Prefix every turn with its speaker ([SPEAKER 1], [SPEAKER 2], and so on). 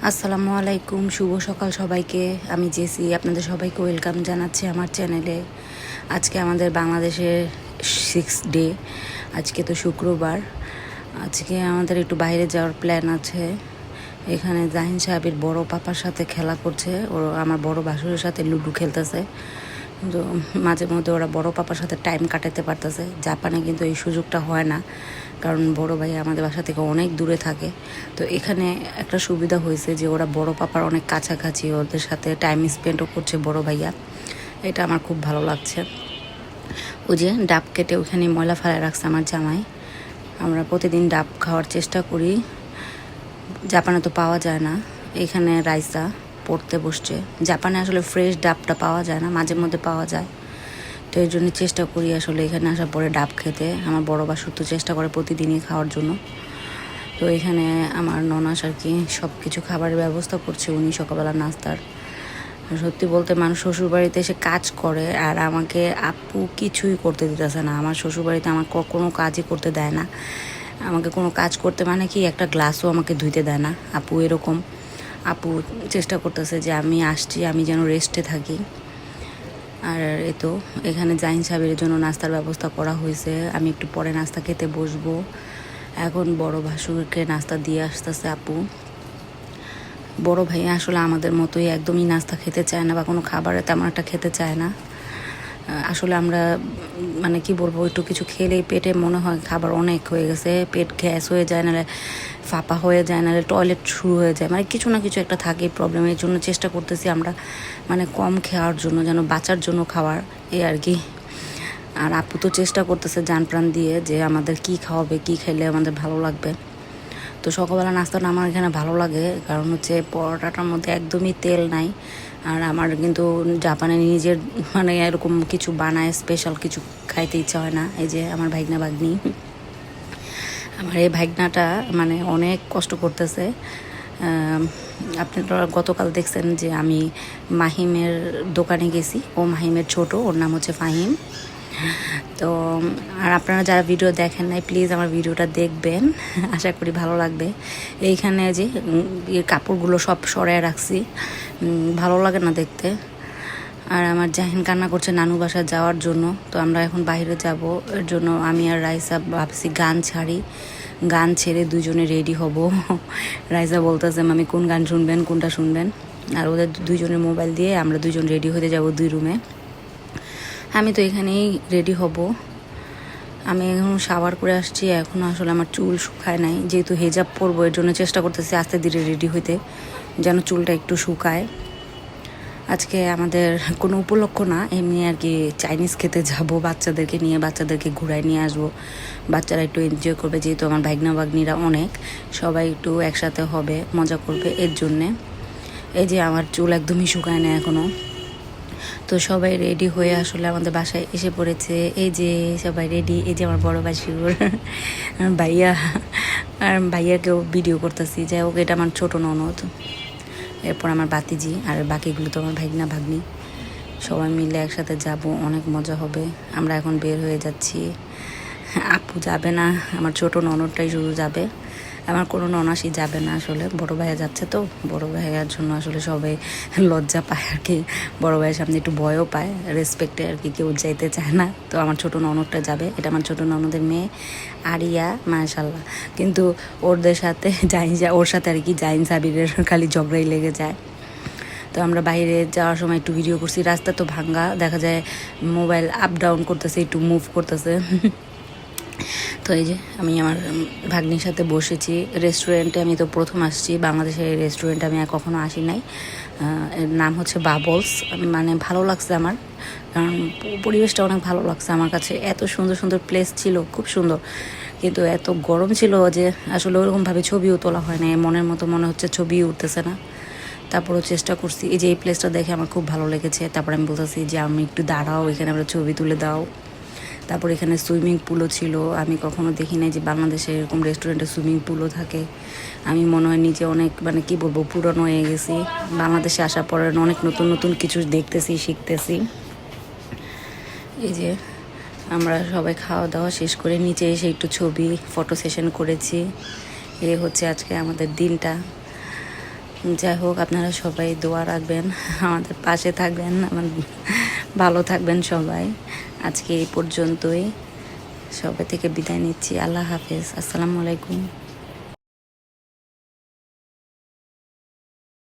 [SPEAKER 1] আসসালামু আলাইকুম, শুভ সকাল সবাইকে। আমি জেসি, আপনাদের সবাইকে ওয়েলকাম জানাচ্ছি আমার চ্যানেলে। আজকে আমাদের বাংলাদেশের 6 ডে। আজকে তো শুক্রবার। আজকে আমাদের একটু বাইরে যাওয়ার প্ল্যান আছে। এখানে জাহিন সাহেবের বড় পাপার সাথে খেলা করছে, ও আমার বড় ভাসুরের সাথে লুডো খেলতেছে। তো মাঝে মধ্যে ওরা বড় পাপার সাথে টাইম কাটাতে পারতেছে। জাপানে কিন্তু এই সুযোগটা হয় না, কারণ বড় ভাই আমাদের বাসা থেকে অনেক দূরে থাকে। তো এখানে একটা সুবিধা হয়েছে যে ওরা বড় পাপার অনেক কাছাকাছি, ওদের সাথে টাইম স্পেন্ডও করছে বড় ভাইয়া। এটা আমার খুব ভালো লাগছে। ওই যে ডাব কেটে ওখানে ময়লা ফেলায় রাখছে আমার জামাই। আমরা প্রতিদিন ডাব খাওয়ার চেষ্টা করি, জাপানে তো পাওয়া যায় না। এখানে রাইসা পড়তে বসছে। জাপানে আসলে ফ্রেশ ডাবটা পাওয়া যায় না, মাঝে মধ্যে পাওয়া যায়। তো এই জন্য চেষ্টা করি আসলে এখানে আসার পরে ডাব খেতে। আমার বড় বাসুর তো চেষ্টা করে প্রতিদিনই খাওয়ার জন্য। তো এখানে আমার ননাস আর কি সব কিছু খাবারের ব্যবস্থা করছে, উনি সকালবেলা নাস্তার। সত্যি বলতে মানুষ শ্বশুরবাড়িতে এসে কাজ করে, আর আমাকে আপু কিছুই করতে দিতেছে না। আমার শ্বশুরবাড়িতে আমার কোনো কাজই করতে দেয় না। আমাকে কোনো কাজ করতে মানে কি একটা গ্লাসও আমাকে ধুইতে দেয় না আপু, এরকম। আপু চেষ্টা করতেছে যে আমি আসছি, আমি যেন রেস্টে থাকি। আর এই তো এখানে জাহিন সাহেবের জন্য নাস্তার ব্যবস্থা করা হয়েছে। আমি একটু পরে নাস্তা খেতে বসবো। এখন বড় ভাসুরকে নাস্তা দিয়ে আসতেছে আপু। বড় ভাইয়া আসলে আমাদের মতোই একদমই নাস্তা খেতে চায় না, বা কোনো খাবারে তেমন একটা খেতে চায় না। আসলে আমরা মানে কি বলবো, একটু কিছু খেলেই পেটে মনে হয় খাবার অনেক হয়ে গেছে, পেট গ্যাস হয়ে যায়, নাহলে ফাঁপা হয়ে যায়, নাহলে টয়লেট শুরু হয়ে যায়, মানে কিছু না কিছু একটা থাকে প্রবলেমের জন্য চেষ্টা করতেছি আমরা মানে কম খাওয়ার জন্য, যেন বাঁচার জন্য খাওয়ার, এই আর কি। আর আপু তো চেষ্টা করতেছে জান প্রাণ দিয়ে যে আমাদের কি খাওয়াবে, কি খেলে আমাদের ভালো লাগবে। তো সকালবেলা নাস্তাটা আমার এখানে ভালো লাগে, কারণ হচ্ছে পরোটাটার মধ্যে একদমই তেল নাই। আর আমার কিন্তু জাপানে নিজের মানে এরকম কিছু বানায় স্পেশাল কিছু খাইতে ইচ্ছা হয় না। এই যে আমার ভাগনা ভাগ্নি, আমার এই ভাগনাটা মানে অনেক কষ্ট করতেছে। আপনারা গতকাল দেখছেন যে আমি মাহিমের দোকানে গেছি। ও মাহিমের ছোট, ওর নাম হচ্ছে ফাহিম। তো আর আপনারা যারা ভিডিও দেখেন নাই, প্লিজ আমার ভিডিওটা দেখবেন, আশা করি ভালো লাগবে। এইখানে যে কাপড়গুলো সব সরায় রাখছি, ভালো লাগে না দেখতে। আর আমার জাহিন কান্না করছে নানু বাসা যাওয়ার জন্য। তো আমরা এখন বাইরে যাব, এর জন্য আমি আর রাইসা ভাবছি গান ছাড়ি, গান ছেড়ে দুজনে রেডি হব। রাইসা বলতেছে আমি কোন গান শুনবেন, কোনটা শুনবেন। আর ওদের দুজনের মোবাইল দিয়ে আমরা দুজন রেডি হতে যাব 2 রুমে। আমি তো এখানেই রেডি হব। আমি এখন শাওয়ার করে আসছি, এখনও আসলে আমার চুল শুকায় নাই, যেহেতু হেজাব পরবো এর জন্য চেষ্টা করতেছি আস্তে ধীরে রেডি হইতে, যেন চুলটা একটু শুকায়। আজকে আমাদের কোনো উপলক্ষ না, এমনি আর কি চাইনিজ খেতে যাব বাচ্চাদেরকে নিয়ে, বাচ্চাদেরকে ঘুরায় নিয়ে আসবো। বাচ্চারা একটু এনজয় করবে, যেহেতু আমার ভাগনা ভাগ্নিরা অনেক, সবাই একটু একসাথে হবে, মজা করবে, এর জন্যে। এই যে আমার চুল একদমই শুকায় না এখনও। তো সবাই রেডি হয়ে আসলে আমাদের বাসায় এসে পড়েছে। এই যে সবাই রেডি। এই যে আমার বড় ভাসুর, ভাইয়া, আর ভাইয়াকেও ভিডিও করতেছি। যাই হোক, এটা আমার ছোটো ননদ, এরপর আমার বাতিজি, আর বাকিগুলো তো আমার ভাগনা ভাগ্নি। সবাই মিলে একসাথে যাব, অনেক মজা হবে। আমরা এখন বের হয়ে যাচ্ছি। আপু যাবে না, আমার ছোটো ননদটাই শুধু যাবে। আমার কোনো ননাসই যাবে না আসলে, বড় ভাইয়া যাচ্ছে। তো বড় ভাইয়ার জন্য আসলে সবাই লজ্জা পায় আর কি, বড় ভাইয়ের সামনে একটু ভয়ও পায়, রেসপেক্টে আর কি কেউ যাইতে চায় না। তো আমার ছোটো ননদটা যাবে, এটা আমার ছোটো ননদের মেয়ে আরিয়া, মাশাল্লাহ। কিন্তু ওদের সাথে ওর সাথে আর কি জাহিন সাবিরের খালি ঝগড়াই লেগে যায়। তো আমরা বাইরে যাওয়ার সময় একটু ভিডিও করছি। রাস্তা তো ভাঙ্গা, দেখা যায় মোবাইল আপ ডাউন করতেছে, একটু মুভ করতেছে। তো এই যে আমি আমার ভাগ্নির সাথে বসেছি রেস্টুরেন্টে। আমি তো প্রথম আসছি বাংলাদেশের এই রেস্টুরেন্টে, আমি কখনো আসি নাই। এর নাম হচ্ছে বাবলস। মানে ভালো লাগছে আমার, কারণ পরিবেশটা অনেক ভালো লাগছে আমার কাছে। এত সুন্দর সুন্দর প্লেস ছিল, খুব সুন্দর, কিন্তু এত গরম ছিল যে আসলে ওরকমভাবে ছবিও তোলা হয় না। মনের মতো মনে হচ্ছে ছবি উঠতেছে না। তারপরও চেষ্টা করছি। এই যে এই প্লেসটা দেখে আমার খুব ভালো লেগেছে। তারপর আমি বলতেছি যে আমি একটু দাঁড়াও, এখানে আমরা ছবি তুলে দাও। তারপর এখানে সুইমিং পুলও ছিল। আমি কখনো দেখি নাই যে বাংলাদেশে এরকম রেস্টুরেন্টে সুইমিং পুলও থাকে। আমি মনে হয় নিজে অনেক মানে কি বলবো পুরনো হয়ে গেছি। বাংলাদেশে আসার পরে অনেক নতুন নতুন কিছু দেখতেছি, শিখতেছি। এই যে আমরা সবাই খাওয়া দাওয়া শেষ করে নিচে এসে একটু ছবি ফটো সেশন করেছি। এই হচ্ছে আজকে আমাদের দিনটা। যাই হোক, আপনারা সবাই দোয়া রাখবেন, আমাদের পাশে থাকবেন, আমার ভালো থাকবেন সবাই। আজকে এই পর্যন্তই, সবাই থেকে বিদায় নিচ্ছি। আল্লাহ হাফেজ, আসসালামু আলাইকুম।